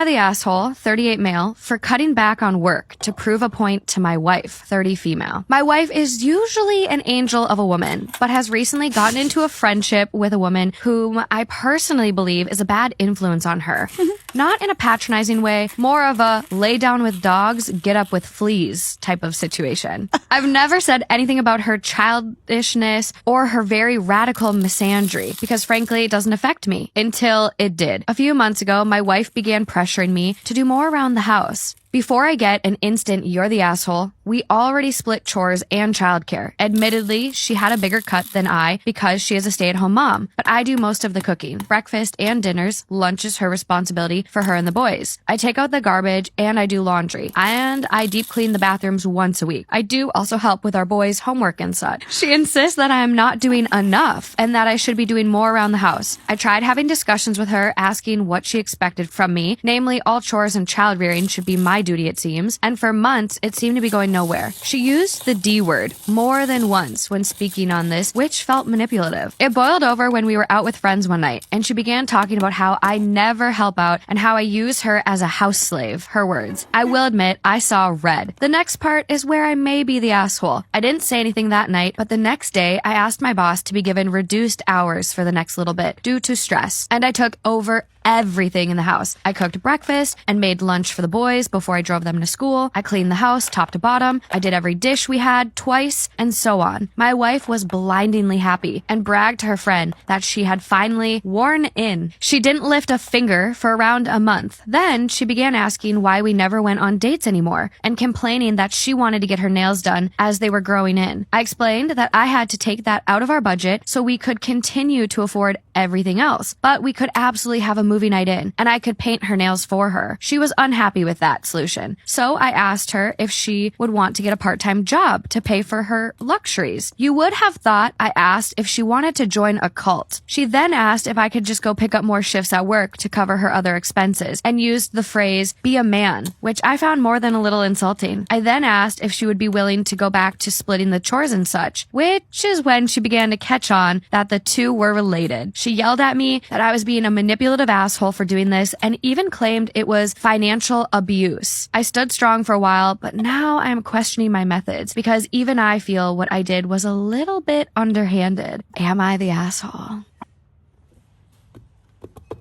The asshole, 38 male, for cutting back on work to prove a point to my wife, 30 female. My wife is usually an angel of a woman, but has recently gotten into a friendship with a woman whom I personally believe is a bad influence on her. Not in a patronizing way, more of a lay down with dogs, get up with fleas type of situation. I've never said anything about her childishness or her very radical misandry, because frankly, it doesn't affect me, until it did. A few months ago, my wife began pressuring me to do more around the house. Before I get an instant "you're the asshole," we already split chores and childcare. Admittedly, she had a bigger cut than I because she is a stay-at-home mom, but I do most of the cooking. Breakfast and dinners, lunch is her responsibility for her and the boys. I take out the garbage and I do laundry, and I deep clean the bathrooms once a week. I do also help with our boys' homework and such. She insists that I am not doing enough and that I should be doing more around the house. I tried having discussions with her, asking what she expected from me, namely all chores and child rearing should be my duty, it seems, and for months it seemed to be going nowhere. She used the D word more than once when speaking on this, which felt manipulative. It boiled over when we were out with friends one night, and she began talking about how I never help out and how I use her as a house slave, her words. I will admit, I saw red. The next part is where I may be the asshole. I didn't say anything that night, but the next day I asked my boss to be given reduced hours for the next little bit due to stress, and I took over everything in the house. I cooked breakfast and made lunch for the boys before I drove them to school. I cleaned the house top to bottom. I did every dish we had twice, and so on. My wife was blindingly happy and bragged to her friend that she had finally worn in. She didn't lift a finger for around a month. Then she began asking why we never went on dates anymore and complaining that she wanted to get her nails done as they were growing in. I explained that I had to take that out of our budget so we could continue to afford everything else, but we could absolutely have a movie night in, and I could paint her nails for her. She was unhappy with that solution. So I asked her if she would want to get a part-time job to pay for her luxuries. You would have thought I asked if she wanted to join a cult. She then asked if I could just go pick up more shifts at work to cover her other expenses, and used the phrase, "be a man," which I found more than a little insulting. I then asked if she would be willing to go back to splitting the chores and such, which is when she began to catch on that the two were related. She yelled at me that I was being a manipulative asshole for doing this, and even claimed it was financial abuse. I stood strong for a while, but now I'm questioning my methods, because even I feel what I did was a little bit underhanded. Am I the asshole?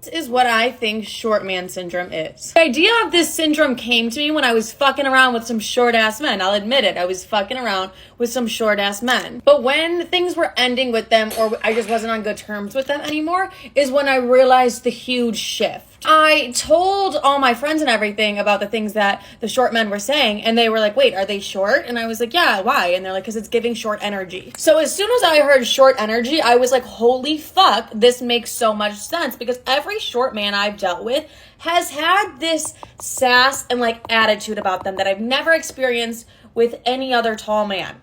This is what I think short man syndrome is. The idea of this syndrome came to me when I was fucking around with some short ass men. I'll admit it. I was fucking around with some short ass men. But when things were ending with them, or I just wasn't on good terms with them anymore, is when I realized the huge shift. I told all my friends and everything about the things that the short men were saying, and they were like, wait, are they short? And I was like, yeah, why? And they're like, because it's giving short energy. So as soon as I heard short energy, I was like, holy fuck, this makes so much sense, because every short man I've dealt with has had this sass and like attitude about them that I've never experienced with any other tall man.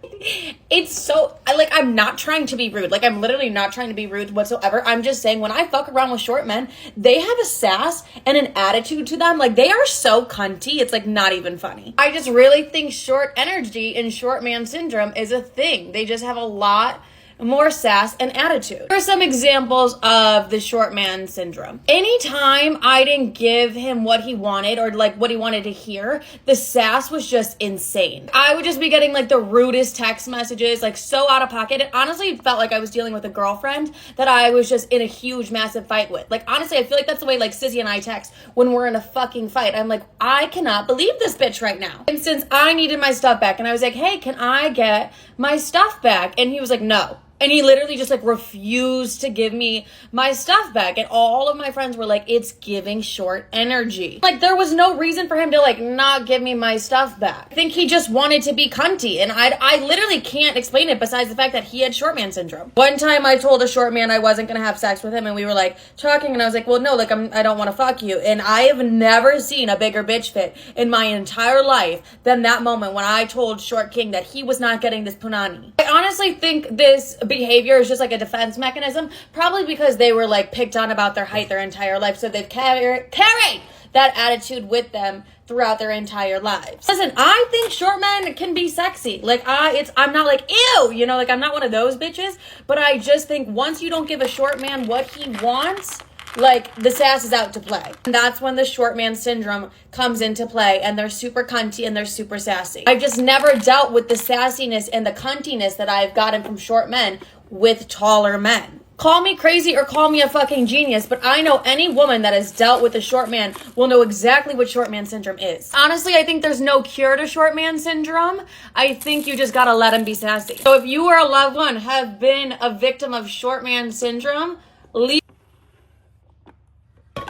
It's so, I'm not trying to be rude. I'm literally not trying to be rude whatsoever. I'm just saying, when I fuck around with short men, they have a sass and an attitude to them. They are so cunty. It's not even funny. I just really think short energy and short man syndrome is a thing. They just have a lot more sass and attitude. Here are some examples of the short man syndrome. Anytime I didn't give him what he wanted, or what he wanted to hear, the sass was just insane. I would just be getting the rudest text messages, so out of pocket. It honestly felt like I was dealing with a girlfriend that I was just in a huge massive fight with. Honestly, I feel like that's the way Sissy and I text when we're in a fucking fight. I'm like, I cannot believe this bitch right now. And since I needed my stuff back, and I was like, hey, can I get my stuff back? And he was like, no. And he literally just refused to give me my stuff back. And all of my friends were like, it's giving short energy. There was no reason for him to not give me my stuff back. I think he just wanted to be cunty. And I literally can't explain it besides the fact that he had short man syndrome. One time I told a short man I wasn't going to have sex with him, and we were talking, and I was like, well, no, I don't want to fuck you. And I have never seen a bigger bitch fit in my entire life than that moment when I told Short King that he was not getting this punani. I honestly think this behavior is just a defense mechanism, probably because they were picked on about their height their entire life, so they've carried that attitude with them throughout their entire lives. Listen, I think short men can be sexy. I'm not ew, I'm not one of those bitches, but I just think once you don't give a short man what he wants, like the sass is out to play. And that's when the short man syndrome comes into play, and they're super cunty and they're super sassy. I've just never dealt with the sassiness and the cuntiness that I've gotten from short men with taller men. Call me crazy or call me a fucking genius, but I know any woman that has dealt with a short man will know exactly what short man syndrome is. Honestly, I think there's no cure to short man syndrome. I think you just gotta let him be sassy. So if you or a loved one have been a victim of short man syndrome, leave.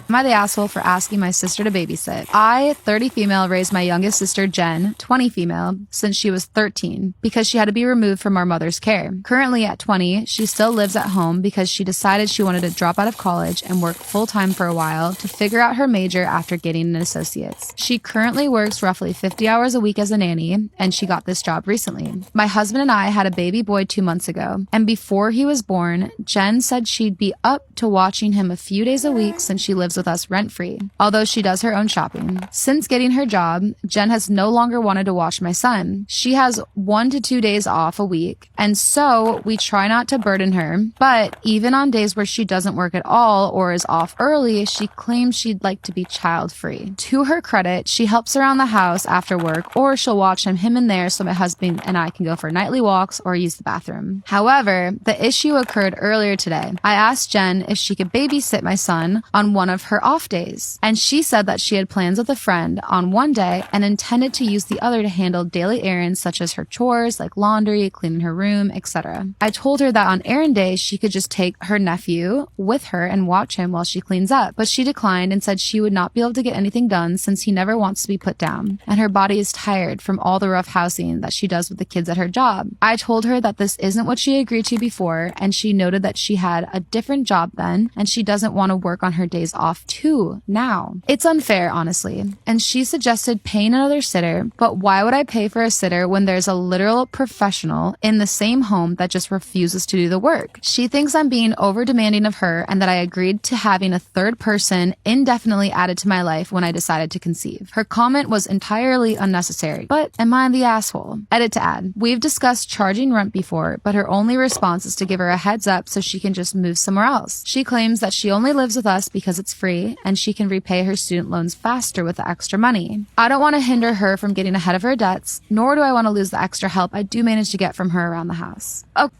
Am I the asshole for asking my sister to babysit? I, 30 female, raised my youngest sister, Jen, 20 female, since she was 13 because she had to be removed from our mother's care. Currently at 20, she still lives at home because she decided she wanted to drop out of college and work full-time for a while to figure out her major after getting an associate's. She currently works roughly 50 hours a week as a nanny, and she got this job recently. My husband and I had a baby boy 2 months ago, and before he was born, Jen said she'd be up to watching him a few days a week since she lives with us rent-free, although she does her own shopping. Since getting her job, Jen has no longer wanted to watch my son. She has 1 to 2 days off a week, and so we try not to burden her, but even on days where she doesn't work at all or is off early, she claims she'd like to be child-free. To her credit, she helps around the house after work, or she'll watch him and there so my husband and I can go for nightly walks or use the bathroom. However, the issue occurred earlier today. I asked Jen if she could babysit my son on one of her off days, and she said that she had plans with a friend on one day and intended to use the other to handle daily errands such as her chores like laundry, cleaning her room, etc. I told her that on errand days she could just take her nephew with her and watch him while she cleans up, but she declined and said she would not be able to get anything done since he never wants to be put down, and her body is tired from all the rough housing that she does with the kids at her job. I told her that this isn't what she agreed to before, and she noted that she had a different job then, and she doesn't want to work on her days off too now. It's unfair, honestly. And she suggested paying another sitter, but why would I pay for a sitter when there's a literal professional in the same home that just refuses to do the work? She thinks I'm being over demanding of her and that I agreed to having a third person indefinitely added to my life when I decided to conceive. Her comment was entirely unnecessary, but am I the asshole? Edit to add. We've discussed charging rent before, but her only response is to give her a heads up so she can just move somewhere else. She claims that she only lives with us because it's free and she can repay her student loans faster with the extra money. I don't want to hinder her from getting ahead of her debts, nor do I want to lose the extra help I do manage to get from her around the house. Okay.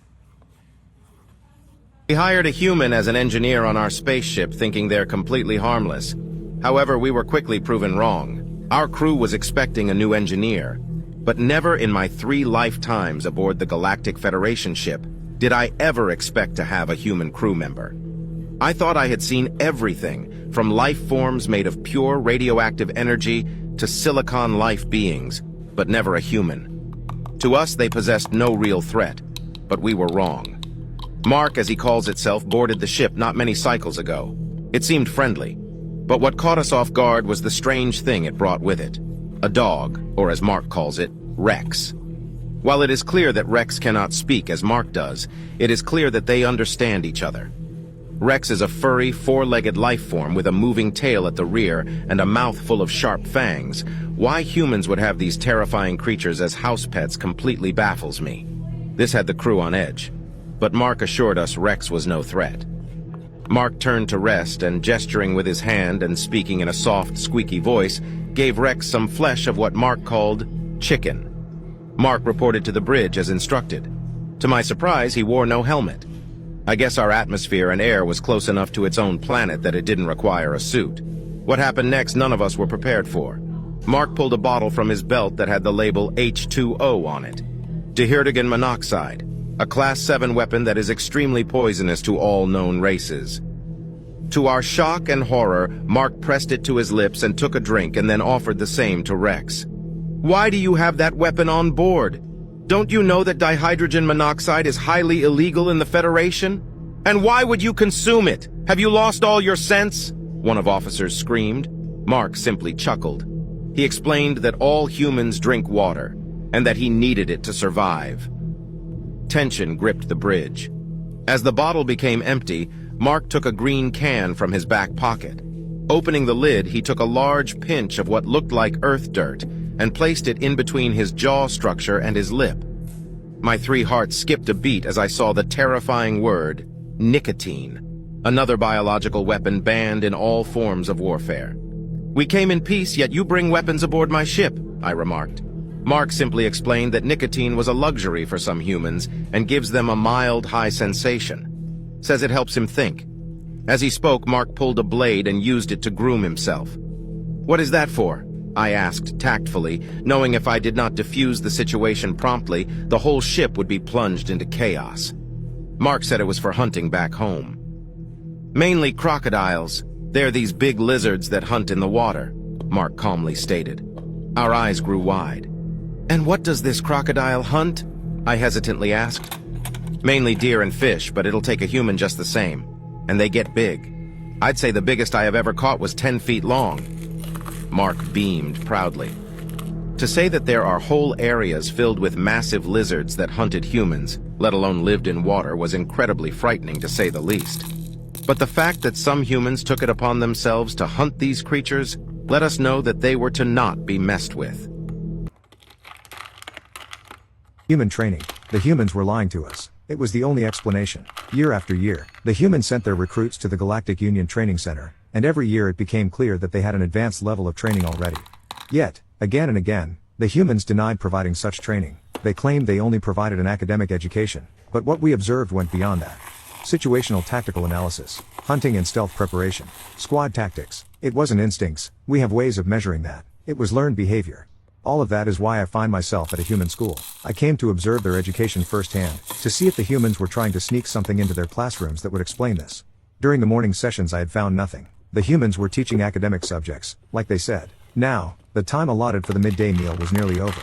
We hired a human as an engineer on our spaceship thinking they're completely harmless. However, we were quickly proven wrong. Our crew was expecting a new engineer, but never in my 3 lifetimes aboard the Galactic Federation ship did I ever expect to have a human crew member. I thought I had seen everything, from life forms made of pure radioactive energy to silicon life beings, but never a human. To us, they possessed no real threat, but we were wrong. Mark, as he calls itself, boarded the ship not many cycles ago. It seemed friendly, but what caught us off guard was the strange thing it brought with it. A dog, or as Mark calls it, Rex. While it is clear that Rex cannot speak as Mark does, it is clear that they understand each other. Rex is a furry, 4-legged life form with a moving tail at the rear and a mouth full of sharp fangs. Why humans would have these terrifying creatures as house pets completely baffles me. This had the crew on edge, but Mark assured us Rex was no threat. Mark turned to rest and, gesturing with his hand and speaking in a soft, squeaky voice, gave Rex some flesh of what Mark called chicken. Mark reported to the bridge as instructed. To my surprise, he wore no helmet. I guess our atmosphere and air was close enough to its own planet that it didn't require a suit. What happened next, none of us were prepared for. Mark pulled a bottle from his belt that had the label H2O on it. Dihydrogen monoxide, a Class 7 weapon that is extremely poisonous to all known races. To our shock and horror, Mark pressed it to his lips and took a drink and then offered the same to Rex. "Why do you have that weapon on board? Don't you know that dihydrogen monoxide is highly illegal in the Federation? And why would you consume it? Have you lost all your sense?" one of officers screamed. Mark simply chuckled. He explained that all humans drink water, and that he needed it to survive. Tension gripped the bridge. As the bottle became empty, Mark took a green can from his back pocket. Opening the lid, he took a large pinch of what looked like earth dirt and placed it in between his jaw structure and his lip. My 3 hearts skipped a beat as I saw the terrifying word, nicotine. Another biological weapon banned in all forms of warfare. "We came in peace, yet you bring weapons aboard my ship," I remarked. Mark simply explained that nicotine was a luxury for some humans and gives them a mild, high sensation. Says it helps him think. As he spoke, Mark pulled a blade and used it to groom himself. "What is that for?" I asked tactfully, knowing if I did not defuse the situation promptly, the whole ship would be plunged into chaos. Mark said it was for hunting back home. "Mainly crocodiles. They're these big lizards that hunt in the water," Mark calmly stated. Our eyes grew wide. "And what does this crocodile hunt?" I hesitantly asked. "Mainly deer and fish, but it'll take a human just the same. And they get big. I'd say the biggest I have ever caught was 10 feet long." Mark beamed proudly. To say that there are whole areas filled with massive lizards that hunted humans, let alone lived in water, was incredibly frightening to say the least. But the fact that some humans took it upon themselves to hunt these creatures let us know that they were to not be messed with. Human training. The humans were lying to us. It was the only explanation. Year after year, the humans sent their recruits to the Galactic Union Training Center, and every year it became clear that they had an advanced level of training already. Yet, again and again, the humans denied providing such training. They claimed they only provided an academic education, but what we observed went beyond that. Situational tactical analysis, hunting and stealth preparation, squad tactics. It wasn't instincts, we have ways of measuring that. It was learned behavior. All of that is why I find myself at a human school. I came to observe their education firsthand, to see if the humans were trying to sneak something into their classrooms that would explain this. During the morning sessions I had found nothing. The humans were teaching academic subjects, like they said. Now, the time allotted for the midday meal was nearly over.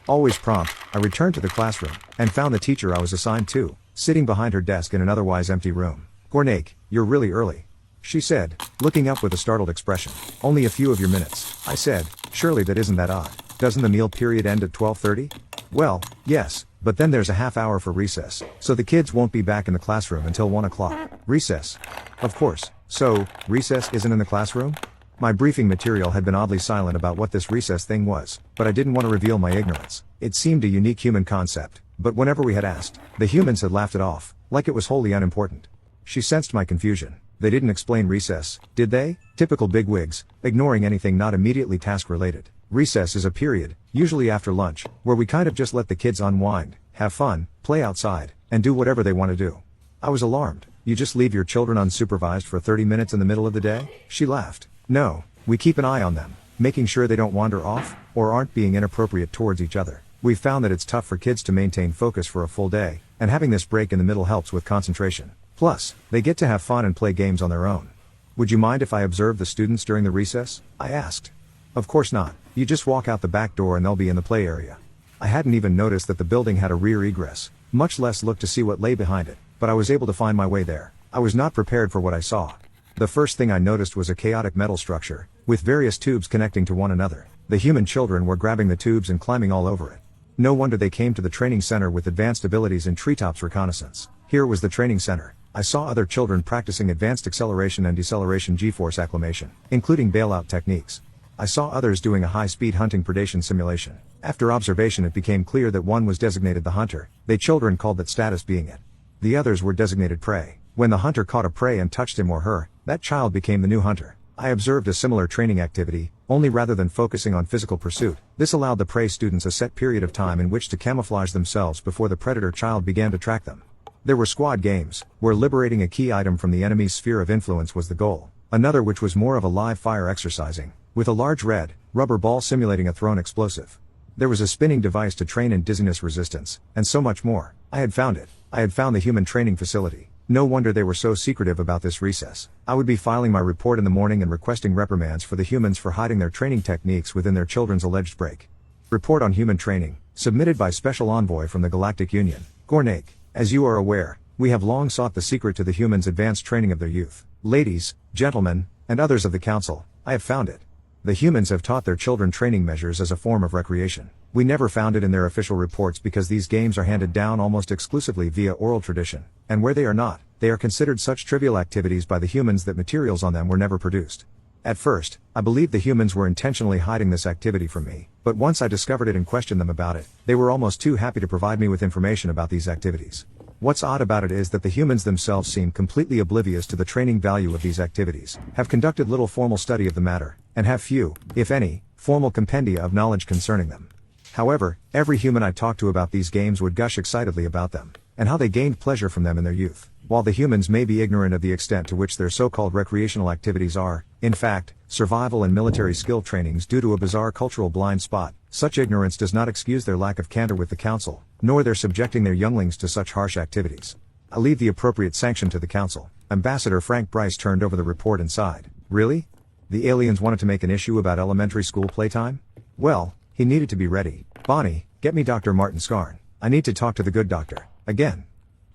Always prompt, I returned to the classroom, and found the teacher I was assigned to, sitting behind her desk in an otherwise empty room. "Gornake, you're really early," she said, looking up with a startled expression. "Only a few of your minutes," I said. "Surely that isn't that odd. Doesn't the meal period end at 12:30? "Well, yes, but then there's a half hour for recess, so the kids won't be back in the classroom until 1 o'clock. "Recess? Of course. So, recess isn't in the classroom?" My briefing material had been oddly silent about what this recess thing was, but I didn't want to reveal my ignorance. It seemed a unique human concept, but whenever we had asked, the humans had laughed it off, like it was wholly unimportant. She sensed my confusion. They didn't explain recess, did they? Typical bigwigs, ignoring anything not immediately task-related. Recess is a period, usually after lunch, where we kind of just let the kids unwind, have fun, play outside, and do whatever they want to do. I was alarmed. "You just leave your children unsupervised for 30 minutes in the middle of the day?" She laughed. "No, we keep an eye on them, making sure they don't wander off, or aren't being inappropriate towards each other. We've found that it's tough for kids to maintain focus for a full day, and having this break in the middle helps with concentration. Plus, they get to have fun and play games on their own." "Would you mind if I observe the students during the recess?" I asked. "Of course not. You just walk out the back door and they'll be in the play area." I hadn't even noticed that the building had a rear egress, much less look to see what lay behind it, but I was able to find my way there. I was not prepared for what I saw. The first thing I noticed was a chaotic metal structure, with various tubes connecting to one another. The human children were grabbing the tubes and climbing all over it. No wonder they came to the training center with advanced abilities in treetops reconnaissance. Here was the training center. I saw other children practicing advanced acceleration and deceleration G-force acclimation, including bailout techniques. I saw others doing a high-speed hunting predation simulation. After observation it became clear that one was designated the hunter. They children called that status being it. The others were designated prey. When the hunter caught a prey and touched him or her, that child became the new hunter. I observed a similar training activity, only rather than focusing on physical pursuit, this allowed the prey students a set period of time in which to camouflage themselves before the predator child began to track them. There were squad games, where liberating a key item from the enemy's sphere of influence was the goal. Another which was more of a live fire exercising, with a large red, rubber ball simulating a thrown explosive. There was a spinning device to train in dizziness resistance, and so much more. I had found it. I had found the human training facility. No wonder they were so secretive about this recess. I would be filing my report in the morning and requesting reprimands for the humans for hiding their training techniques within their children's alleged break. Report on human training, submitted by Special Envoy from the Galactic Union, Gornake. As you are aware, we have long sought the secret to the humans' advanced training of their youth. Ladies, gentlemen, and others of the Council, I have found it. The humans have taught their children training measures as a form of recreation. We never found it in their official reports because these games are handed down almost exclusively via oral tradition, and where they are not, they are considered such trivial activities by the humans that materials on them were never produced. At first, I believed the humans were intentionally hiding this activity from me, but once I discovered it and questioned them about it, they were almost too happy to provide me with information about these activities. What's odd about it is that the humans themselves seem completely oblivious to the training value of these activities, have conducted little formal study of the matter, and have few, if any, formal compendia of knowledge concerning them. However, every human I talked to about these games would gush excitedly about them, and how they gained pleasure from them in their youth. While the humans may be ignorant of the extent to which their so-called recreational activities are, in fact, survival and military skill trainings due to a bizarre cultural blind spot, such ignorance does not excuse their lack of candor with the council, nor their subjecting their younglings to such harsh activities. I leave the appropriate sanction to the council. Ambassador Frank Bryce turned over the report and sighed. Really? The aliens wanted to make an issue about elementary school playtime? Well, he needed to be ready. Bonnie, get me Dr. Martin Scarn. I need to talk to the good doctor. Again.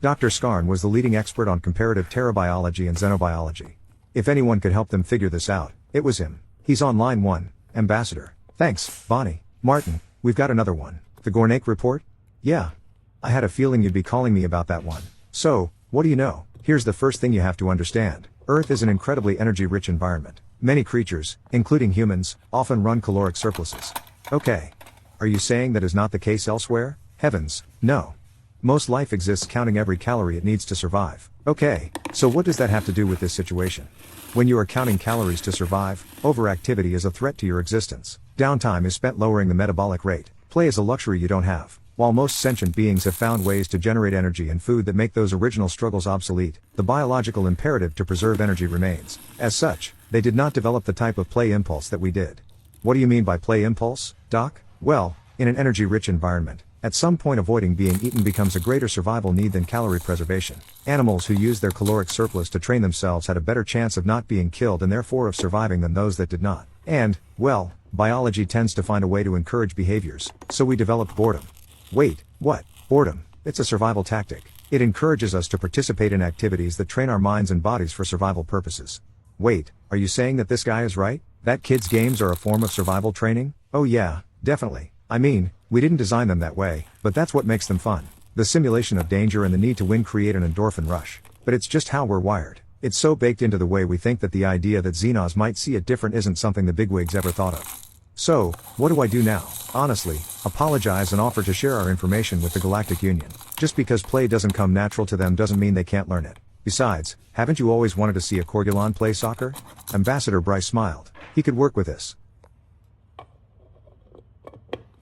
Dr. Scarn was the leading expert on comparative pterobiology and xenobiology. If anyone could help them figure this out, it was him. He's on line 1, Ambassador. Thanks, Bonnie. Martin, we've got another one. The Gornake report? Yeah. I had a feeling you'd be calling me about that one. So, what do you know? Here's the first thing you have to understand. Earth is an incredibly energy-rich environment. Many creatures, including humans, often run caloric surpluses. Okay. Are you saying that is not the case elsewhere? Heavens, no. Most life exists counting every calorie it needs to survive. Okay, so what does that have to do with this situation? When you are counting calories to survive, overactivity is a threat to your existence. Downtime is spent lowering the metabolic rate. Play is a luxury you don't have. While most sentient beings have found ways to generate energy and food that make those original struggles obsolete, the biological imperative to preserve energy remains. As such, they did not develop the type of play impulse that we did. What do you mean by play impulse, Doc? Well, in an energy-rich environment, at some point avoiding being eaten becomes a greater survival need than calorie preservation. Animals who used their caloric surplus to train themselves had a better chance of not being killed and therefore of surviving than those that did not. And, well, biology tends to find a way to encourage behaviors, so we developed boredom. Wait, what? Boredom? It's a survival tactic. It encourages us to participate in activities that train our minds and bodies for survival purposes. Wait, are you saying that this guy is right? That kids' games are a form of survival training? Oh yeah, definitely. I mean, we didn't design them that way, but that's what makes them fun. The simulation of danger and the need to win create an endorphin rush. But it's just how we're wired. It's so baked into the way we think that the idea that Xenos might see it different isn't something the bigwigs ever thought of. So, what do I do now? Honestly, apologize and offer to share our information with the Galactic Union. Just because play doesn't come natural to them doesn't mean they can't learn it. Besides, haven't you always wanted to see a Corgulon play soccer? Ambassador Bryce smiled. He could work with this.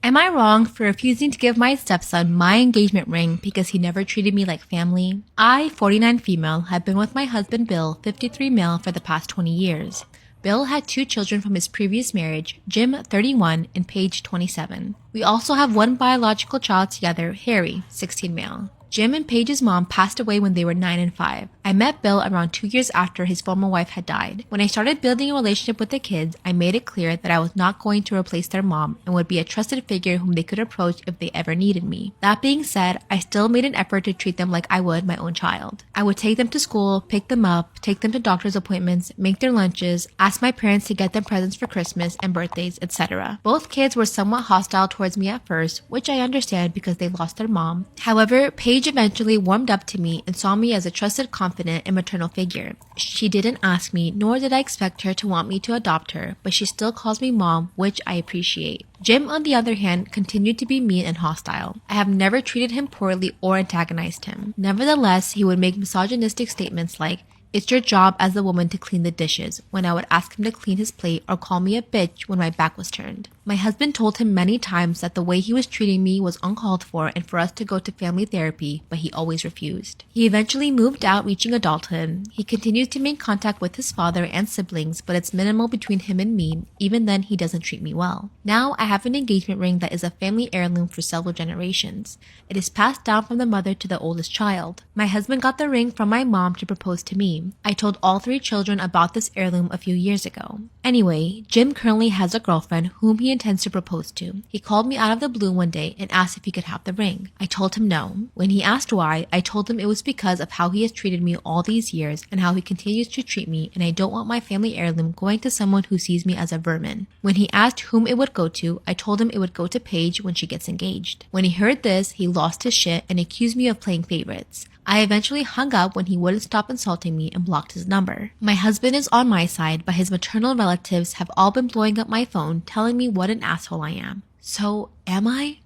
Am I wrong for refusing to give my stepson my engagement ring because he never treated me like family? I, 49 female, have been with my husband Bill, 53 male, for the past 20 years. Bill had 2 children from his previous marriage, Jim, 31, and Paige, 27. We also have 1 biological child together, Harry, 16 male. Jim and Paige's mom passed away when they were 9 and 5. I met Bill around 2 years after his former wife had died. When I started building a relationship with the kids, I made it clear that I was not going to replace their mom and would be a trusted figure whom they could approach if they ever needed me. That being said, I still made an effort to treat them like I would my own child. I would take them to school, pick them up, take them to doctor's appointments, make their lunches, ask my parents to get them presents for Christmas and birthdays, etc. Both kids were somewhat hostile towards me at first, which I understand because they lost their mom. However, Paige eventually warmed up to me and saw me as a trusted, confident, and maternal figure. She didn't ask me, nor did I expect her to want me to adopt her, but she still calls me mom, which I appreciate. Jim, on the other hand, continued to be mean and hostile. I have never treated him poorly or antagonized him. Nevertheless, he would make misogynistic statements like, "It's your job as a woman to clean the dishes," when I would ask him to clean his plate, or call me a bitch when my back was turned. My husband told him many times that the way he was treating me was uncalled for and for us to go to family therapy, but he always refused. He eventually moved out, reaching adulthood. He continues to make contact with his father and siblings, but it's minimal between him and me. Even then, he doesn't treat me well. Now, I have an engagement ring that is a family heirloom for several generations. It is passed down from the mother to the oldest child. My husband got the ring from my mom to propose to me. I told all 3 children about this heirloom a few years ago. Anyway, Jim currently has a girlfriend whom he intends to propose to. He called me out of the blue one day and asked if he could have the ring. I told him no. When he asked why, I told him it was because of how he has treated me all these years and how he continues to treat me, and I don't want my family heirloom going to someone who sees me as a vermin. When he asked whom it would go to, I told him it would go to Paige when she gets engaged. When he heard this, he lost his shit and accused me of playing favorites. I eventually hung up when he wouldn't stop insulting me and blocked his number. My husband is on my side, but his maternal relatives have all been blowing up my phone, telling me what an asshole I am. So, am I?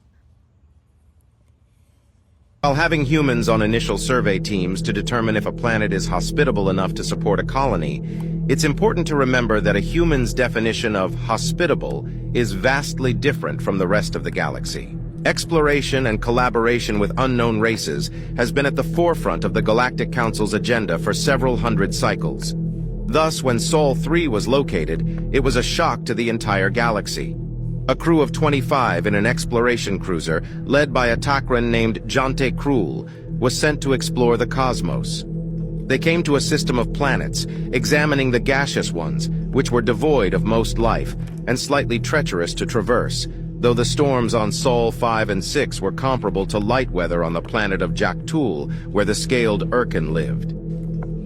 While having humans on initial survey teams to determine if a planet is hospitable enough to support a colony, it's important to remember that a human's definition of hospitable is vastly different from the rest of the galaxy. Exploration and collaboration with unknown races has been at the forefront of the Galactic Council's agenda for several hundred cycles. Thus, when Sol 3 was located, it was a shock to the entire galaxy. A crew of 25 in an exploration cruiser, led by a Takran named Jante Krul, was sent to explore the cosmos. They came to a system of planets, examining the gaseous ones, which were devoid of most life, and slightly treacherous to traverse, though the storms on Sol 5 and 6 were comparable to light weather on the planet of Jaktul, where the scaled Urkin lived.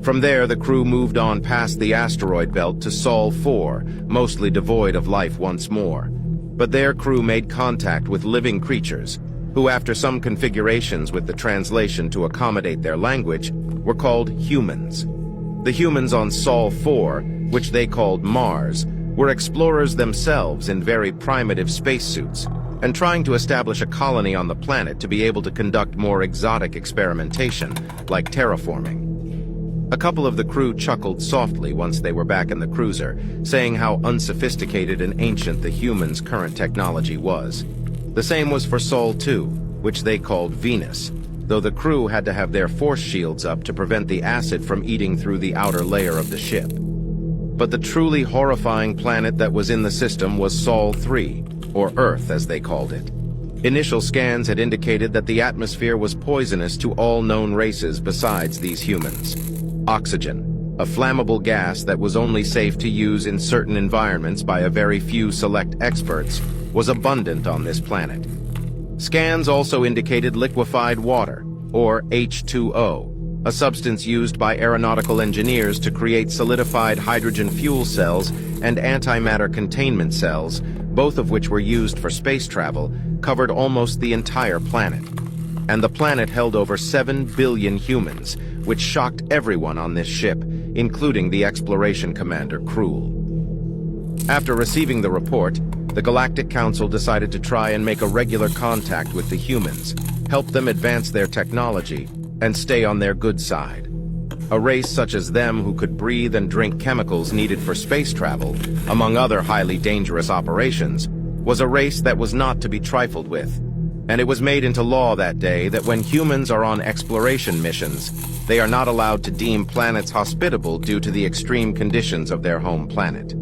From there, the crew moved on past the asteroid belt to Sol 4, mostly devoid of life once more. But their crew made contact with living creatures, who after some configurations with the translation to accommodate their language, were called humans. The humans on Sol 4, which they called Mars, were explorers themselves in very primitive spacesuits, and trying to establish a colony on the planet to be able to conduct more exotic experimentation, like terraforming. A couple of the crew chuckled softly once they were back in the cruiser, saying how unsophisticated and ancient the humans' current technology was. The same was for Sol 2, which they called Venus, though the crew had to have their force shields up to prevent the acid from eating through the outer layer of the ship. But the truly horrifying planet that was in the system was Sol 3, or Earth as they called it. Initial scans had indicated that the atmosphere was poisonous to all known races besides these humans. Oxygen, a flammable gas that was only safe to use in certain environments by a very few select experts, was abundant on this planet. Scans also indicated liquefied water, or H2O, a substance used by aeronautical engineers to create solidified hydrogen fuel cells and antimatter containment cells, both of which were used for space travel, covered almost the entire planet. And the planet held over 7 billion humans, which shocked everyone on this ship, including the exploration commander Krul. After receiving the report, the Galactic Council decided to try and make a regular contact with the humans, help them advance their technology, and stay on their good side. A race such as them who could breathe and drink chemicals needed for space travel, among other highly dangerous operations, was a race that was not to be trifled with. And it was made into law that day that when humans are on exploration missions, they are not allowed to deem planets hospitable due to the extreme conditions of their home planet.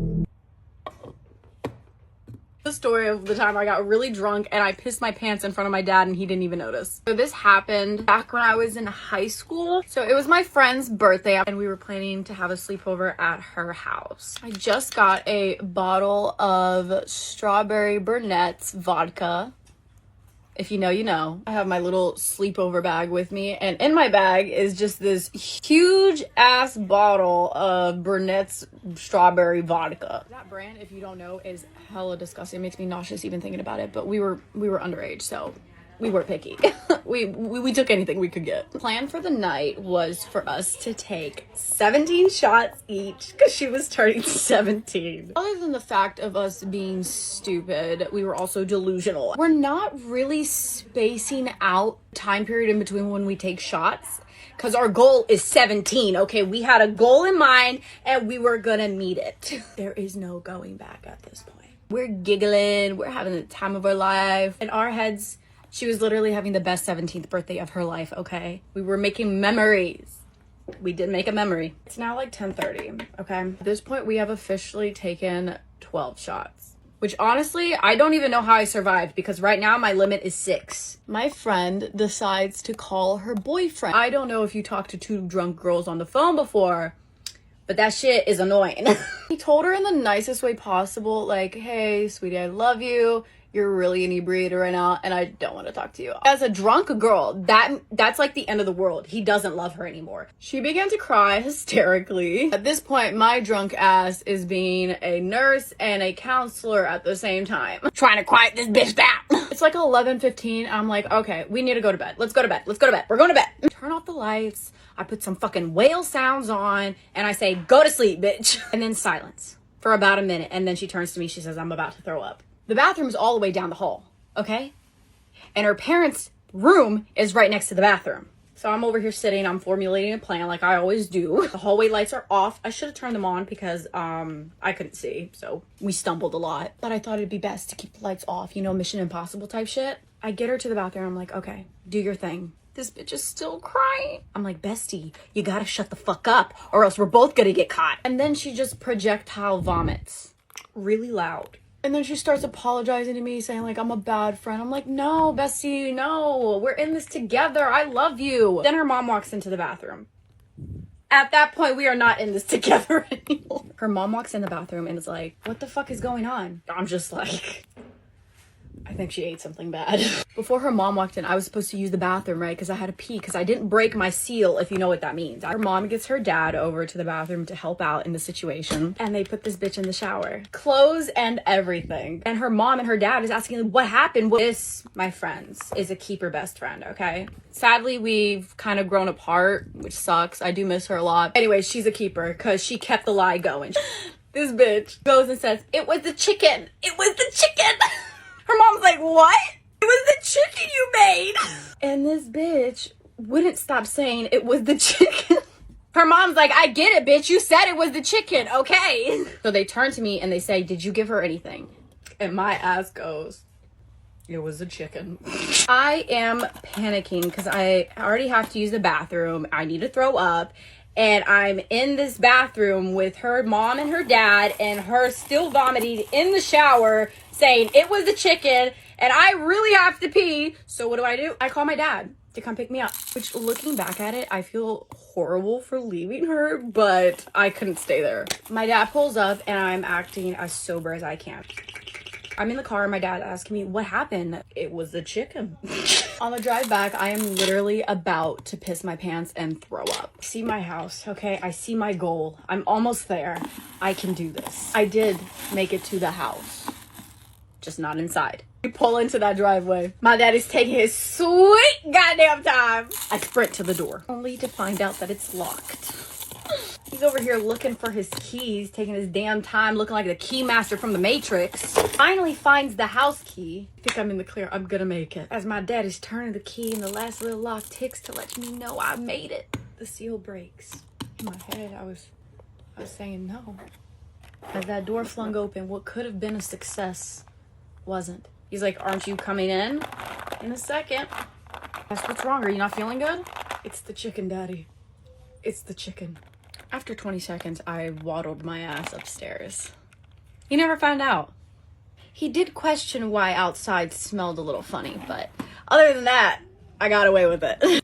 The story of the time I got really drunk and I pissed my pants in front of my dad and he didn't even notice. So this happened back when I was in high school. So it was my friend's birthday and we were planning to have a sleepover at her house. I just got a bottle of strawberry Burnett's vodka. If you know, you know. I have my little sleepover bag with me, and in my bag is just this huge ass bottle of Burnett's strawberry vodka. That brand, if you don't know, is hella disgusting. It makes me nauseous even thinking about it, but we were underage, so we weren't picky. we took anything we could get. The plan for the night was for us to take 17 shots each because she was turning 17. Other than the fact of us being stupid, we were also delusional. We're not really spacing out time period in between when we take shots because our goal is 17. Okay, we had a goal in mind and we were gonna meet it. There is no going back at this point. We're giggling, we're having the time of our life. In our heads, she was literally having the best 17th birthday of her life, okay? We were making memories. We did make a memory. It's now like 10:30, okay? At this point, we have officially taken 12 shots. Which honestly, I don't even know how I survived because right now my limit is 6. My friend decides to call her boyfriend. I don't know if you talked to 2 drunk girls on the phone before, but that shit is annoying. He told her in the nicest way possible, like, hey, sweetie, I love you. You're really inebriated right now, and I don't want to talk to you. As a drunk girl, that's like the end of the world. He doesn't love her anymore. She began to cry hysterically. At this point, my drunk ass is being a nurse and a counselor at the same time. Trying to quiet this bitch down. It's like 11:15. I'm like, okay, we need to go to bed. Let's go to bed. Let's go to bed. We're going to bed. Turn off the lights. I put some fucking whale sounds on, and I say, go to sleep, bitch. And then silence for about a minute, and then she turns to me. She says, I'm about to throw up. The bathroom's all the way down the hall, okay? And her parents room is right next to the bathroom. So I'm over here sitting, I'm formulating a plan like I always do. The hallway lights are off. I should have turned them on because I couldn't see, so we stumbled a lot. But I thought it'd be best to keep the lights off, you know, Mission Impossible type shit. I get her to the bathroom, I'm like, okay, do your thing. This bitch is still crying. I'm like, bestie, you gotta shut the fuck up or else we're both gonna get caught. And then she just projectile vomits really loud. And then she starts apologizing to me, saying like, I'm a bad friend. I'm like, no, bestie, no, we're in this together. I love you. Then her mom walks into the bathroom. At that point, we are not in this together anymore. Her mom walks in the bathroom and is like, what the fuck is going on? I'm just like, I think she ate something bad. Before her mom walked in, I was supposed to use the bathroom, right? Because I had to pee, because I didn't break my seal, if you know what that means. Her mom gets her dad over to the bathroom to help out in the situation, and they put this bitch in the shower. Clothes and everything. And her mom and her dad is asking, what happened? This, my friends, is a keeper best friend, okay? Sadly, we've kind of grown apart, which sucks. I do miss her a lot. Anyway, she's a keeper, because she kept the lie going. This bitch goes and says, it was the chicken. It was the chicken. Her mom's like, what? It was the chicken you made. And this bitch wouldn't stop saying it was the chicken. Her mom's like, I get it, bitch. You said it was the chicken, okay? So they turn to me and they say, did you give her anything? And my ass goes, it was a chicken. I am panicking because I already have to use the bathroom. I need to throw up. And I'm in this bathroom with her mom and her dad and her still vomiting in the shower saying it was the chicken and I really have to pee. So what do? I call my dad to come pick me up, which looking back at it, I feel horrible for leaving her, but I couldn't stay there. My dad pulls up and I'm acting as sober as I can. I'm in the car and my dad asking me, what happened? It was the chicken. On the drive back, I am literally about to piss my pants and throw up. See my house, okay? I see my goal. I'm almost there. I can do this. I did make it to the house, just not inside. We pull into that driveway. My dad is taking his sweet goddamn time. I sprint to the door, only to find out that it's locked. He's over here looking for his keys, taking his damn time, looking like the key master from the Matrix. Finally finds the house key. I think I'm in the clear. I'm gonna make it. As my dad is turning the key and the last little lock ticks to let me know I made it. The seal breaks. In my head, I was saying no. As that door flung open, what could have been a success wasn't. He's like, aren't you coming in? In a second. That's what's wrong. Are you not feeling good? It's the chicken, Daddy. It's the chicken. After 20 seconds, I waddled my ass upstairs. He never found out. He did question why outside smelled a little funny, but other than that, I got away with it.